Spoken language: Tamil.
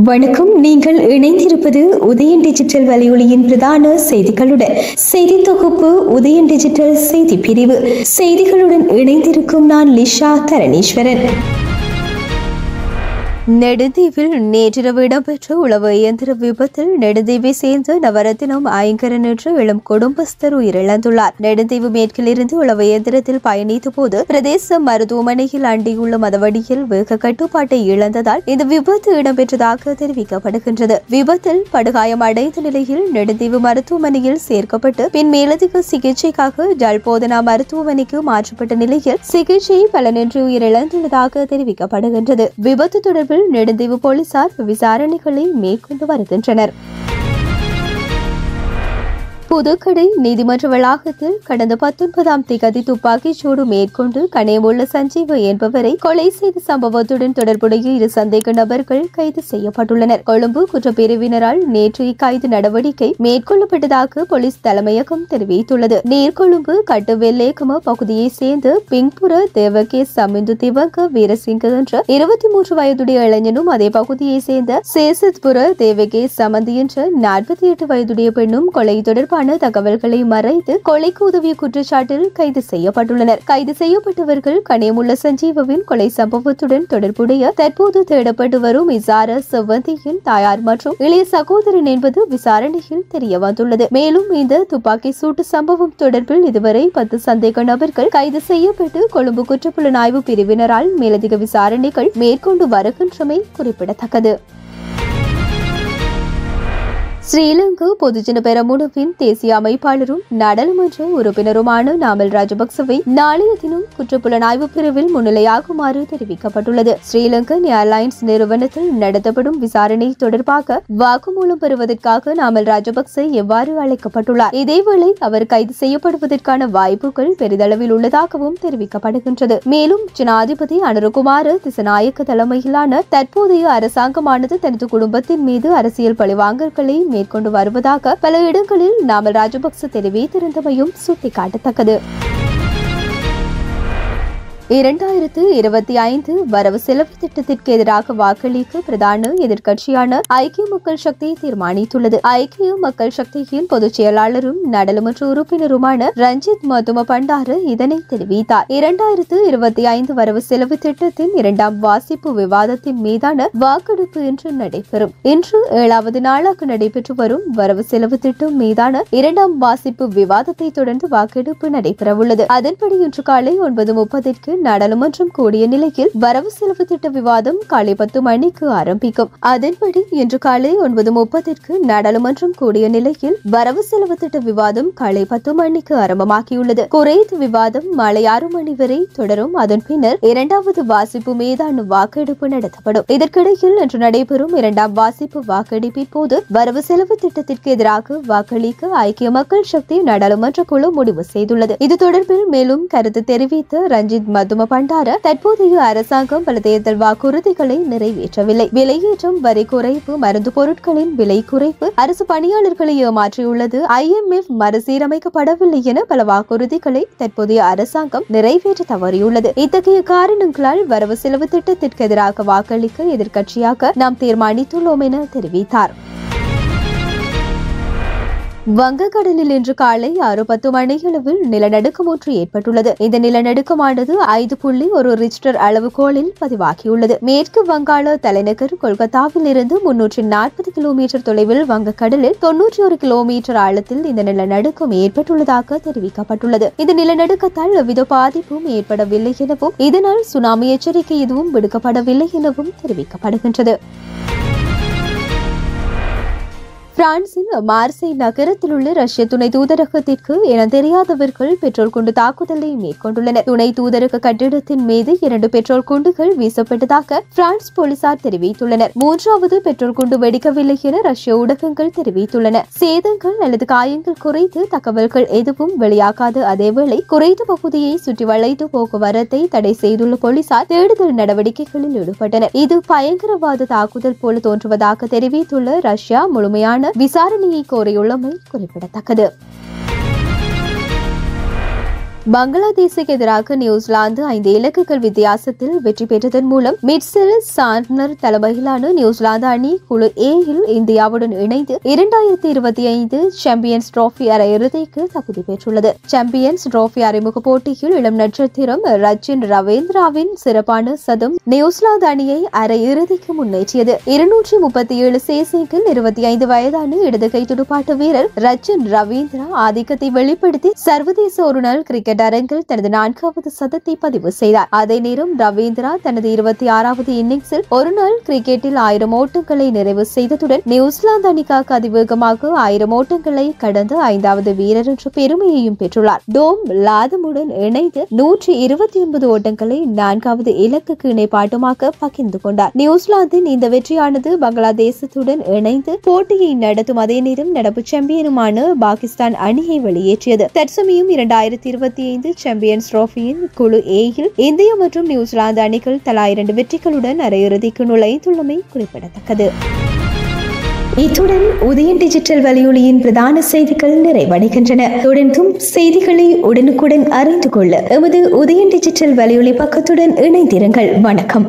வணக்கம். நீங்கள் இணைந்திருப்பது உதயன் டிஜிட்டல் வலையொலியின் பிரதான செய்திகளுடன். செய்தி தொகுப்பு உதயன் டிஜிட்டல் செய்தி பிரிவு. செய்திகளுடன் இணைந்திருக்கும் நான் லிஷா தரணீஸ்வரன். நெடுந்தீவில் நேற்றிரவு இடம்பெற்ற உளவு இயந்திர விபத்தில் நெடுந்தீவை சேர்ந்த நவரத்தினம் ஐங்கரன் என்ற இளம் குடும்பஸ்தர் உயிரிழந்துள்ளார். நெடுந்தீவு மேற்கிலிருந்து உளவு இயந்திரத்தில் பயணித்த போது பிரதேச மருத்துவமனையில் அண்டியுள்ள மதவடியில் வேக கட்டுப்பாட்டை இழந்ததால் இந்த விபத்து இடம்பெற்றதாக தெரிவிக்கப்படுகின்றது. விபத்தில் படுகாயமடைந்த நிலையில் நெடுந்தீவு மருத்துவமனையில் சேர்க்கப்பட்டு பின் மேலதிக சிகிச்சைக்காக ஜல்போதனா மருத்துவமனைக்கு மாற்றப்பட்ட நிலையில் சிகிச்சை பலனின்றி உயிரிழந்துள்ளதாக தெரிவிக்கப்படுகின்றது. விபத்து தொடர்பில் நெடுந்தீவு போலீசார் விசாரணைகளை மேற்கொண்டு வருகின்றனர். புதுக்கடை நீதிமன்ற வளாகத்தில் கடந்த 19ஆம் தேதி துப்பாக்கிச் சூடு மேற்கொண்டு கனேமுள்ள சஞ்சீவ என்பவரை கொலை செய்த சம்பவத்துடன் தொடர்புடைய 2 சந்தேக நபர்கள் கைது செய்யப்பட்டுள்ளனர். கொழும்பு குற்றப்பிரிவினரால் நேற்று இக்கைது நடவடிக்கை மேற்கொள்ளப்பட்டதாக போலீஸ் தலைமையகம் தெரிவித்துள்ளது. நீர்கொழும்பு கட்டுவெல்லேகம பகுதியைச் சேர்ந்த பிங்புர தேவகே சமிந்து திவங்க வீரசிங்க என்ற 23 வயதுடைய இளைஞனும் அதே பகுதியைச் சேர்ந்த சேசத்புர தேவகே சமந்தி என்ற 48 வயதுடைய பெண்ணும் கொலை தொடர்பான தகவல்களை மறைத்து கொலைக்கு உதவிய குற்றச்சாட்டில் கைது செய்யப்பட்டுள்ளனர். கைது செய்யப்பட்டவர்கள் கனேமுள்ள சஞ்சீவவின் கொலை சம்பவத்துடன் தொடர்புடைய தற்போது தேடப்பட்டு வரும் இசார செவ்வந்தியின் தாயார் மற்றும் இளைய சகோதரன் என்பது விசாரணையில் தெரிய வந்துள்ளது. மேலும் இந்த துப்பாக்கி சூட்டு சம்பவம் தொடர்பில் இதுவரை 10 சந்தேக நபர்கள் கைது செய்யப்பட்டு கொழும்பு குற்றப்புலனாய்வு பிரிவினரால் மேலதிக விசாரணைகள் மேற்கொண்டு வருகின்றமை குறிப்பிடத்தக்கது. ஸ்ரீலங்கா பொதுஜன பெரமுனவின் தேசிய அமைப்பாளரும் நாடாளுமன்ற உறுப்பினருமான நாமல் ராஜபக்சவை நாளைய தினம் குற்றப்புலனாய்வு பிரிவில் முன்னிலையாகுமாறு தெரிவிக்கப்பட்டுள்ளது. ஸ்ரீலங்கா ஏர்லைன்ஸ் நிறுவனத்தில் நடத்தப்படும் விசாரணை தொடர்பாக வாக்குமூலம் பெறுவதற்காக நாமல் ராஜபக்ச எவ்வாறு அழைக்கப்பட்டுள்ளார். இதேவேளை அவர் கைது செய்யப்படுவதற்கான வாய்ப்புகள் பெரிதளவில் உள்ளதாகவும் தெரிவிக்கப்படுகின்றது. மேலும் ஜனாதிபதி அனுரகுமார திசநாயக்க தலைமையிலான தற்போதைய அரசாங்கமானது தனது குடும்பத்தின் மீது அரசியல் பழிவாங்கல்களை மேற்கொண்டு வருவதாக பல இடங்களில் நாமல் ராஜபக்ச தெரிவித்திருந்தமையும் சுட்டிக்காட்டத்தக்கது. 2025 வரவு செலவு திட்டத்திற்கு எதிராக வாக்களிக்க பிரதான எதிர்க்கட்சியான ஐக்கிய மக்கள் சக்தி தீர்மானித்துள்ளது. ஐக்கிய மக்கள் சக்தியின் பொதுச் செயலாளரும் நாடாளுமன்ற உறுப்பினருமான ரஞ்சித் மதும பண்டார இதனை தெரிவித்தார். 2025 வரவு செலவு திட்டத்தின் 2ஆம் வாசிப்பு விவாதத்தின் மீதான வாக்கெடுப்பு இன்று நடைபெறும். இன்று 7வது நாளாக நடைபெற்று வரும் வரவு செலவு திட்டம் மீதான 2ஆம் வாசிப்பு விவாதத்தை தொடர்ந்து வாக்கெடுப்பு நடைபெறவுள்ளது. அதன்படி இன்று காலை 9:30 நாடாளுமன்றம் கூடிய நிலையில் வரவு செலவு திட்ட விவாதம் காலை 10 மணிக்கு ஆரம்பிக்கும். அதன்படி இன்று காலை 9:30 நாடாளுமன்றம் கூடிய நிலையில் வரவு செலவு திட்ட விவாதம் காலை 10 மணிக்கு ஆரம்பமாகியுள்ளது. குறைந்த விவாதம் மாலை 6 மணி வரை தொடரும். அதன் பின்னர் 2வது வாசிப்பு மீதான வாக்கெடுப்பு நடத்தப்படும். இதற்கிடையில் இன்று நடைபெறும் 2ஆம் வாசிப்பு வாக்கெடுப்பின் போது வரவு செலவு திட்டத்திற்கு எதிராக வாக்களிக்க ஐக்கிய மக்கள் சக்தி நாடாளுமன்ற குழு முடிவு செய்துள்ளது. இது தொடர்பில் மேலும் கருத்து தெரிவித்த ரஞ்சித் மதும பண்டார தற்போதைய அரசாங்கம் பல தேர்தல் வாக்குறுதிகளை நிறைவேற்றவில்லை. விலையேற்றம், வரி குறைப்பு, மருந்து பொருட்களின் விலை குறைப்பு, அரசு பணியாளர்களை ஏமாற்றியுள்ளது, IMF மறுசீரமைக்கப்படவில்லை என பல வாக்குறுதிகளை தற்போதைய அரசாங்கம் நிறைவேற்ற தவறியுள்ளது. இத்தகைய காரணங்களால் வரவு செலவு திட்டத்திற்கு எதிராக வாக்களிக்க எதிர்க்கட்சியாக நாம் தீர்மானித்துள்ளோம் என தெரிவித்தார். வங்கக்கடலில் இன்று காலை 6:10 மணியளவில் நிலநடுக்கம் ஒன்று ஏற்பட்டுள்ளது. இந்த நிலநடுக்கமானது 5.1 ரிக்டர் அளவுகோலில் பதிவாகியுள்ளது. மேற்கு வங்காள தலைநகர் கொல்கத்தாவில் இருந்து 340 கிலோமீட்டர் தொலைவில் வங்கக்கடலில் 91 கிலோமீட்டர் ஆழத்தில் இந்த நிலநடுக்கம் ஏற்பட்டுள்ளதாக தெரிவிக்கப்பட்டுள்ளது. இந்த நிலநடுக்கத்தால் எவ்வித பாதிப்பும் ஏற்படவில்லை எனவும் இதனால் சுனாமி எச்சரிக்கை எதுவும் விடுக்கப்படவில்லை எனவும் தெரிவிக்கப்படுகின்றது. பிரான்சின் மார்சே நகரத்தில் உள்ள ரஷ்ய துணை தூதரகத்திற்கு என தெரியாதவர்கள் பெட்ரோல் குண்டு தாக்குதலை மேற்கொண்டுள்ளனர். துணை தூதரக கட்டிடத்தின் மீது 2 பெட்ரோல் குண்டுகள் வீசப்பட்டதாக பிரான்ஸ் போலீசார் தெரிவித்துள்ளனர். 3வது பெட்ரோல் குண்டு வெடிக்கவில்லை என ரஷ்ய ஊடகங்கள் தெரிவித்துள்ளன. சேதங்கள் அல்லது காயங்கள் குறித்து தகவல்கள் எதுவும் வெளியாகாத அதேவேளை குறைந்த பகுதியை சுற்றி வளைத்து போக்குவரத்தை தடை செய்துள்ள போலீசார் தேடுதல் நடவடிக்கைகளில் ஈடுபட்டனர். இது பயங்கரவாத தாக்குதல் போல தோன்றுவதாக தெரிவித்துள்ள ரஷ்யா முழுமையான விசாரணையை கோரியுள்ளமை குறிப்பிடத்தக்கது. பங்களாதேசுக்கு எதிராக நியூசிலாந்து 5 இலக்குகள் வித்தியாசத்தில் வெற்றி பெற்றதன் மூலம் மிட்செல் சாண்ட்னர் தலைமையிலான நியூசிலாந்து அணி குழு ஏயில் இந்தியாவுடன் இணைந்து 2025 சாம்பியன்ஸ் டிராபி அரையிறுதிக்கு தகுதி பெற்றுள்ளது. சாம்பியன்ஸ் டிராபி அறிமுக போட்டியில் இளம் நட்சத்திரம் ரச்சின் ரவீந்திராவின் சிறப்பான சதம் நியூசிலாந்து அணியை அரையிறுதிக்கு முன்னேற்றியது. 237 சேசிங்கில் 25 வயதான இடதுகை துடுப்பாட்ட வீரர் ரச்சின் ரவீந்திரா ஆதிக்கத்தை வெளிப்படுத்தி சர்வதேச ஒருநாள் கிரிக்கெட் அரங்கில் தனது 4வது சதத்தை பதிவு செய்தார். அதே நேரம் ரவீந்திரா தனது 26வது இன்னிங்ஸில் ஒருநாள் கிரிக்கெட்டில் 1000 ஓட்டங்களை நிறைவு செய்ததுடன் நியூசிலாந்து அணிக்காக அதிவேகமாக 1000 ஓட்டங்களை கடந்த 5வது வீரர் என்ற பெருமையையும் பெற்றுள்ளார். டோம் லாதமுடன் இணைந்து 129 ஓட்டங்களை 4வது இலக்குக்கு இணைப்பாட்டமாக பகிர்ந்து கொண்டார். நியூசிலாந்தின் இந்த வெற்றியானது பங்களாதேசத்துடன் இணைந்து போட்டியை நடத்தும் அதே நேரம் நடப்பு சாம்பியனுமான பாகிஸ்தான் அணியை வெளியேற்றியது. தற்சமயம் 2025 சாம்பியன்ஸ் டிராபியின் குழு ஏயில் இந்தியா மற்றும் நியூசிலாந்து அணிகள் தலா 2 வெற்றிகளுடன் அரையிறுதிக்கு நுழைந்துள்ளமை குறிப்பிடத்தக்கது. இத்துடன் உதயன் டிஜிட்டல் வலையொலியின் பிரதான செய்திகள் நிறைவடைகின்றன. தொடர்ந்தும் செய்திகளை உடனுக்குடன் அறிந்து கொள்ள எமது உதயன் டிஜிட்டல் வலையொலி பக்கத்துடன் இணைந்திருங்கள். வணக்கம்.